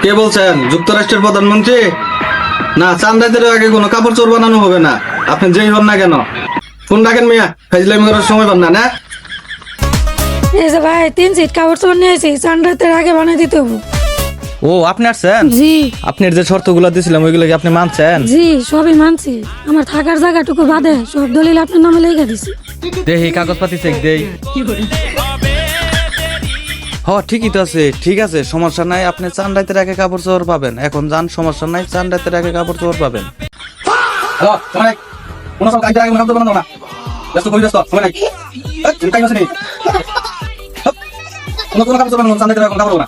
কে বলছেন? যুক্তরাষ্ট্রের প্রধানমন্ত্রী? না, চান্দাইদের আগে কোনো কাপড় চোর বানানো হবে না, আপনি যেই হন না কেন। ফোন রাখেন মিয়া, ফাইজলামি করার সময় পান না। না এই যে ভাই 3 সিট কাপড় চোপড় নিয়েছি, চান্ডাতের আগে বানিয়ে দিতে হবে। ও আপনি আসছেন? জি আপনার যে শর্তগুলো দিছিলাম ওইগুলো কি আপনি মানছেন? জি সবই মানছি, আমার থাকার জায়গাটুকু বাদে সব দলিল আপনার নামে লেখা দিছি। দেহি কাগজপাতি চেক দেই। ঠিকই তো আছে, ঠিক আছে, সমস্যা নাই। আপনি চান্দাইতের আগে কাপড় চোপড় পাবেন, এখন যান, সমস্যা নাই, চান্দাইতের আগে কাপড় চোপড় পাবেন। হ্যালো, সময় নাই। কোনো সব কাজ আগে মনে করতে বানানো না। ব্যস্ত, খুবই ব্যস্ত, সময় নাই। এই, কাজ আছে নি? কোনো কাপড় চোর বানানো, চান্দাইদের আগে কোনো কাপড় হবে না।